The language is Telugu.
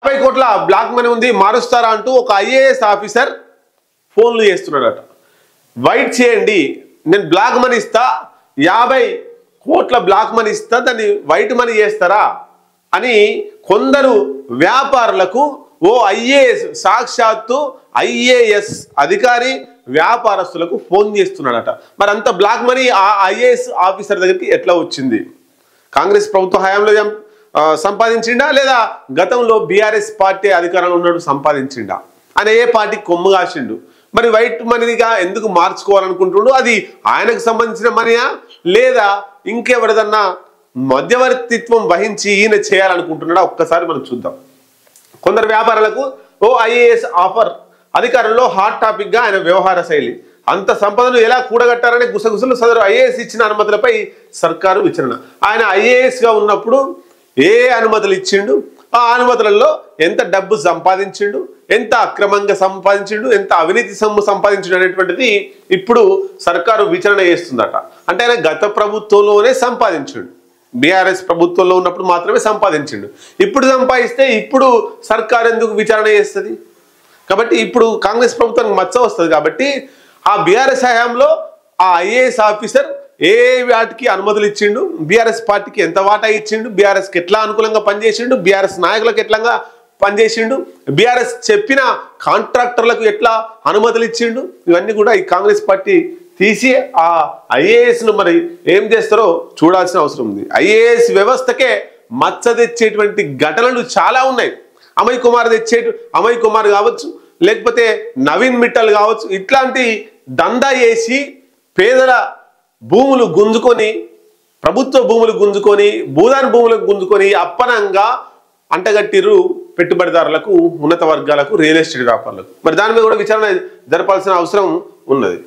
50 కోట్ల బ్లాక్ మనీ ఉంది మారుస్తారా అంటూ ఒక ఐఏఎస్ ఆఫీసర్ ఫోన్లు చేస్తున్నాడట. వైట్ చేయండి, నేను బ్లాక్ మనీ ఇస్తా, 50 కోట్ల బ్లాక్ మనీ ఇస్తా, దాన్ని వైట్ మనీ చేస్తారా అని కొందరు వ్యాపారులకు ఓ ఐఏఎస్ సాక్షాత్తు ఐఏఎస్ అధికారి వ్యాపారస్తులకు ఫోన్ చేస్తున్నాడట. మరి అంత బ్లాక్ మనీ ఆ ఐఏఎస్ ఆఫీసర్ దగ్గరికి ఎట్లా వచ్చింది? కాంగ్రెస్ ప్రభుత్వ హయాంలో సంపాదించిండా లేదా గతంలో బీఆర్ఎస్ పార్టీ అధికారంలో ఉన్నాడు సంపాదించిండా? ఆయన ఏ పార్టీకి కొమ్ము కాసిండు? మరి వైట్ మనీగా ఎందుకు మార్చుకోవాలనుకుంటుండు? అది ఆయనకు సంబంధించిన మనీయా లేదా ఇంకెవరిదన్నా మధ్యవర్తిత్వం వహించి ఈయన చేయాలనుకుంటున్నాడా? ఒక్కసారి మనం చూద్దాం. కొందరు వ్యాపారాలకు ఓ ఐఏఎస్ ఆఫర్, అధికారంలో హాట్ టాపిక్ గా ఆయన వ్యవహార శైలి, అంత సంపదను ఎలా కూడగట్టారనే గుసగుసలు సదరు ఐఏఎస్ ఇచ్చిన అనుమతులపై సర్కారు విచారణ. ఆయన ఐఏఎస్ గా ఉన్నప్పుడు ఏ అనుమతులు ఇచ్చిండు, ఆ అనుమతులలో ఎంత డబ్బు సంపాదించిండు, ఎంత అక్రమంగా సంపాదించిండు, ఎంత అవినీతి సొమ్ము సంపాదించిండు అనేటువంటిది ఇప్పుడు సర్కారు విచారణ చేస్తుందట. అంటే ఆయన గత ప్రభుత్వంలోనే సంపాదించిండు, బీఆర్ఎస్ ప్రభుత్వంలో ఉన్నప్పుడు మాత్రమే సంపాదించిండు. ఇప్పుడు సంపాదిస్తే ఇప్పుడు సర్కారు ఎందుకు విచారణ చేస్తుంది? కాబట్టి ఇప్పుడు కాంగ్రెస్ ప్రభుత్వానికి మచ్చ వస్తుంది. కాబట్టి ఆ బీఆర్ఎస్ హయాంలో ఆ ఐఏఎస్ ఆఫీసర్ ఏ వాటికి అనుమతులు ఇచ్చిండు, బీఆర్ఎస్ పార్టీకి ఎంత వాటా ఇచ్చిండు, బీఆర్ఎస్కి ఎట్లా అనుకూలంగా పనిచేసిండు, బీఆర్ఎస్ నాయకులకు ఎట్లా పనిచేసిండు, బీఆర్ఎస్ చెప్పిన కాంట్రాక్టర్లకు ఎట్లా అనుమతులు ఇచ్చిండు, ఇవన్నీ కూడా ఈ కాంగ్రెస్ పార్టీ తీసి ఆ ఐఏఎస్ను మరి ఏం చేస్తారో చూడాల్సిన అవసరం ఉంది. ఐఏఎస్ వ్యవస్థకే మచ్చ తెచ్చేటువంటి ఘటనలు చాలా ఉన్నాయి. అమయ్ కుమార్ కావచ్చు, లేకపోతే నవీన్ మిట్టల్ కావచ్చు, ఇట్లాంటి దందా చేసి పేదల భూములు గుంజుకొని, ప్రభుత్వ భూములు గుంజుకొని, భూదాన్ భూములకు గుంజుకొని అప్పనంగా అంటగట్టిరు పెట్టుబడిదారులకు, ఉన్నత వర్గాలకు, రియల్ ఎస్టేట్ వ్యాపారులకు. మరి దాని మీద కూడా విచారణ జరపాల్సిన అవసరం ఉన్నది.